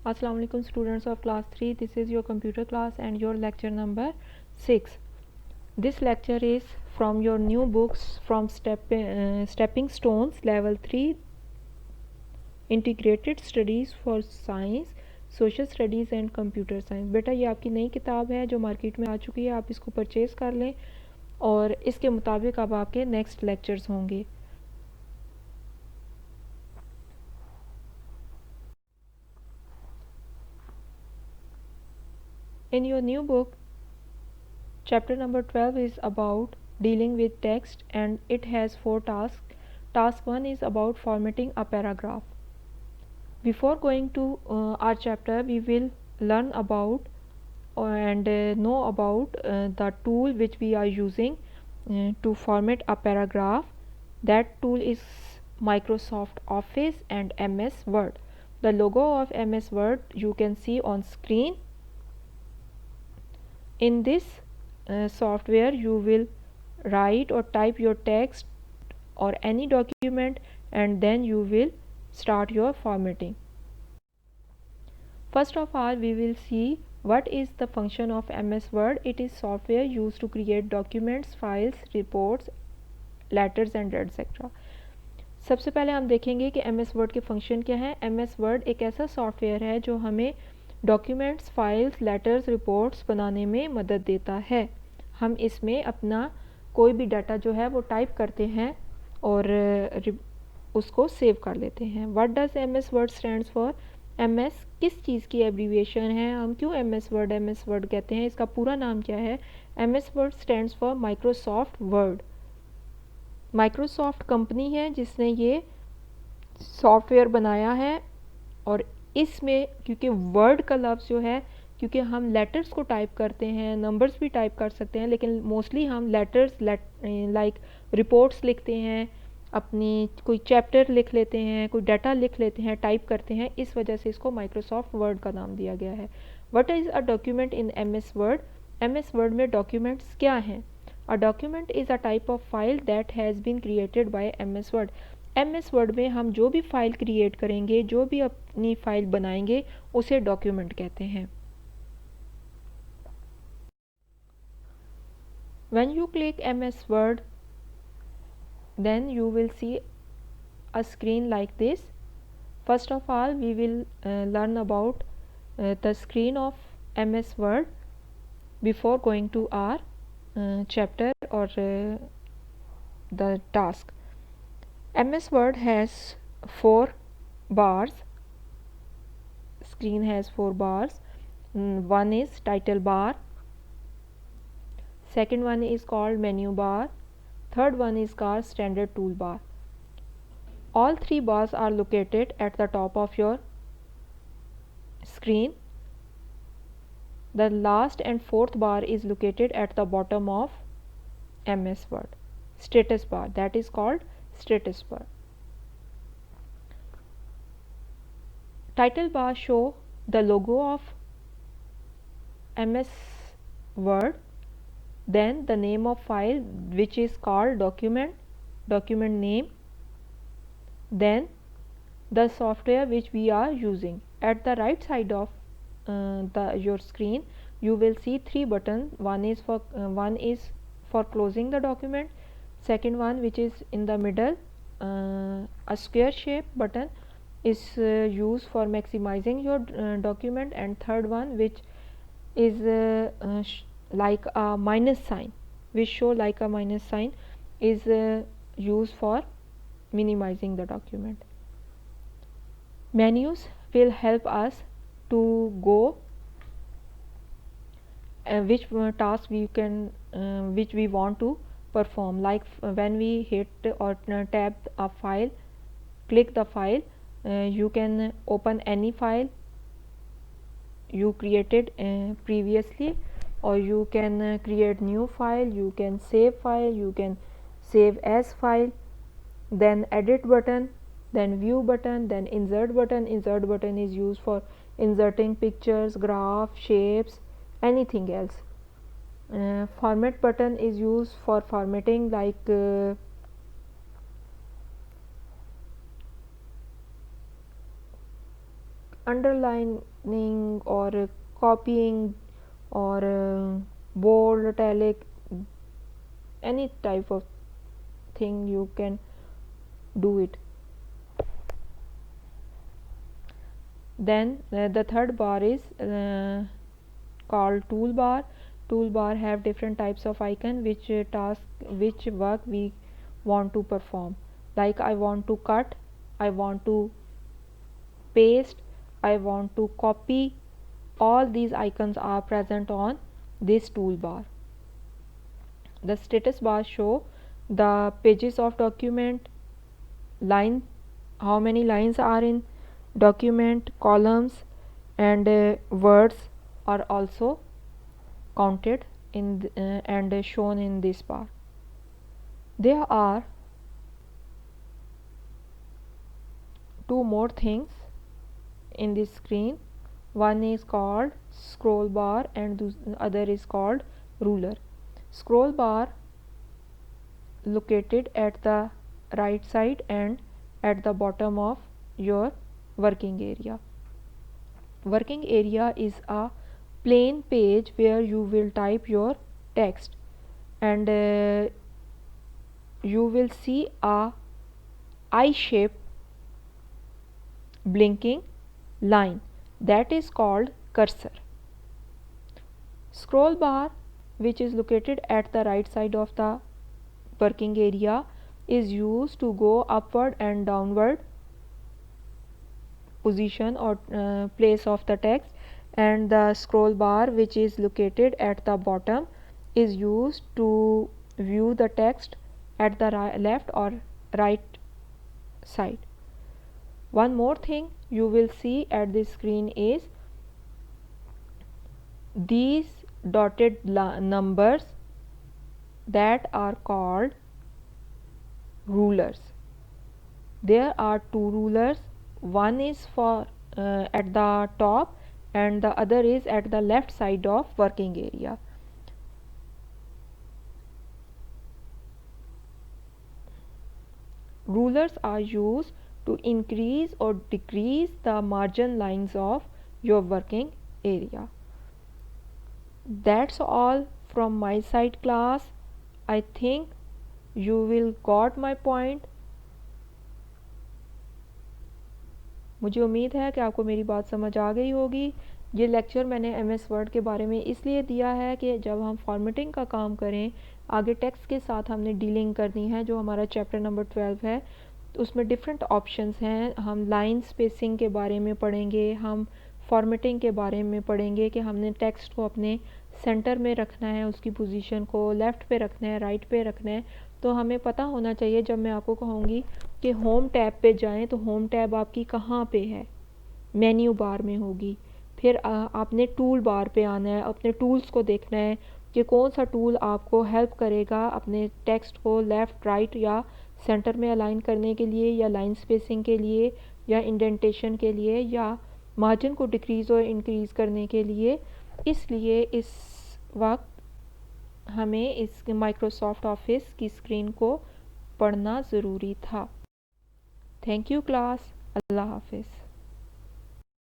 Assalamu alaikum students of class 3. This is your computer class and your lecture number 6. This lecture is from your new books from Stepping Stones Level 3 Integrated Studies for Science, Social Studies and Computer Science. बेटा ये आपकी नई किताब है जो market में आ चुकी है, आप इसको परचेज़ कर लें और इसके मुताबिक अब आपके नेक्स्ट लेक्चर्स होंगे. In your new book, chapter number 12 is about dealing with text and it has 4 tasks. Task 1 is about formatting a paragraph. Before going to our chapter, we will learn about and know about the tool which we are using to format a paragraph. That tool is Microsoft Office and MS Word. The logo of MS Word you can see on screen. In this software you will write or type your text or any document and then you will start your formatting. First of all, we will see what is the function of MS Word. It is software used to create documents, files, reports, letters and etc. सबसे पहले हम देखेंगे कि MS Word के function क्या है. MS Word एक ऐसा सॉफ्टवेयर है जो हमें डॉक्यूमेंट्स, फाइल्स, लेटर्स, रिपोर्ट्स बनाने में मदद देता है. हम इसमें अपना कोई भी डाटा जो है वो टाइप करते हैं और उसको सेव कर लेते हैं. What does MS Word stands for. MS किस चीज़ की एब्रीविएशन है, हम क्यों MS Word कहते हैं, इसका पूरा नाम क्या है. MS Word stands for Microsoft word. Microsoft company है जिसने ये सॉफ्टवेयर बनाया है और इसमें क्योंकि वर्ड का लफ्ज़ जो है, क्योंकि हम लेटर्स को टाइप करते हैं, नंबर्स भी टाइप कर सकते हैं, लेकिन मोस्टली हम लेटर्स लाइक रिपोर्ट्स लिखते हैं, अपनी कोई चैप्टर लिख लेते हैं, कोई डाटा लिख लेते हैं, टाइप करते हैं. इस वजह से इसको माइक्रोसॉफ्ट वर्ड का नाम दिया गया है. What is a document in MS word. MS word में डॉक्यूमेंट्स क्या हैं. A document is a type of file that has been created by MS word. MS word में हम जो भी फाइल क्रिएट करेंगे, जो भी अपनी फाइल बनाएंगे, उसे डॉक्यूमेंट कहते हैं. When you click MS Word, then you will see a screen like this. First of all, we will learn about the screen of MS Word before going to our chapter or the task. MS Word has 4 bars. Screen has 4 bars. One is title bar, second one is called menu bar, third one is called standard toolbar. All 3 bars are located at the top of your screen. The last and 4th bar is located at the bottom of MS Word. Status bar, that is called status bar. Title bar show the logo of MS Word, then the name of file which is called document name, then the software which we are using. At the right side of your screen you will see 3 buttons. One is for closing the document, second one which is in the middle, a square shape button is used for maximizing your document, and third one which is like a minus sign, which show like a minus sign, is used for minimizing the document. Menus will help us to go which task we can which we want to perform, like when we hit or tap a file, click the file, you can open any file you created previously, or you can create new file, you can save as file, then edit button, then view button, then insert button. Insert button is used for inserting pictures, graph, shapes, anything else. Format button is used for formatting, like underlining or copying or bold, italic, any type of thing you can do it. Then the third bar is called toolbar. Toolbar have different types of icon which which work we want to perform. Like I want to cut, I want to paste, I want to copy. All these icons are present on this toolbar. The status bar show the pages of document, line, how many lines are in document, columns, and words are also counted in and shown in this bar. There are two more things in this screen. One is called scroll bar and the other is called ruler. Scroll bar located at the right side and at the bottom of your working area. Working area is a plain page where you will type your text, and you will see a eye shape blinking line that is called cursor. Scroll bar, which is located at the right side of the working area, is used to go upward and downward position or place of the text, and the scroll bar, which is located at the bottom, is used to view the text at the left or right side. One more thing you will see at this screen is these dotted numbers that are called rulers. There are two rulers. One is for at the top and the other is at the left side of working area. Rulers are used to increase or decrease the margin lines of your working area. That's all from my side, class. I think you will got my point. मुझे उम्मीद है कि आपको मेरी बात समझ आ गई होगी। ये लेक्चर मैंने MS वर्ड के बारे में इसलिए दिया है कि जब हम फॉर्मेटिंग का काम करें, आगे टेक्स्ट के साथ हमने डीलिंग करनी है, जो हमारा चैप्टर नंबर 12 है, उसमें डिफरेंट ऑप्शंस हैं। हम लाइन स्पेसिंग के बारे में पढ़ेंगे, हम फॉर्मेटिंग के बारे में पढ़ेंगे कि हमने टेक्स्ट को अपने सेंटर में रखना है, उसकी पोजीशन को लेफ़्ट पे रखना है, राइट पे रखना है। तो हमें पता होना चाहिए, जब मैं आपको कहूँगी कि होम टैब पे जाएं, तो होम टैब आपकी कहाँ पे है? मेन्यू बार में होगी। फिर आपने टूल बार पे आना है, अपने टूल्स को देखना है कि कौन सा टूल आपको हेल्प करेगा अपने टेक्स्ट को लेफ़्ट, राइट या सेंटर में अलाइन करने के लिए, या लाइन स्पेसिंग के लिए, या इंडेंटेशन के लिए, या मार्जिन को डिक्रीज़ और इंक्रीज़ करने के लिए। इसलिए इस वक्त हमें इस माइक्रोसॉफ्ट ऑफिस की स्क्रीन को पढ़ना ज़रूरी था। Thank you class. अल्लाह हाफिज़।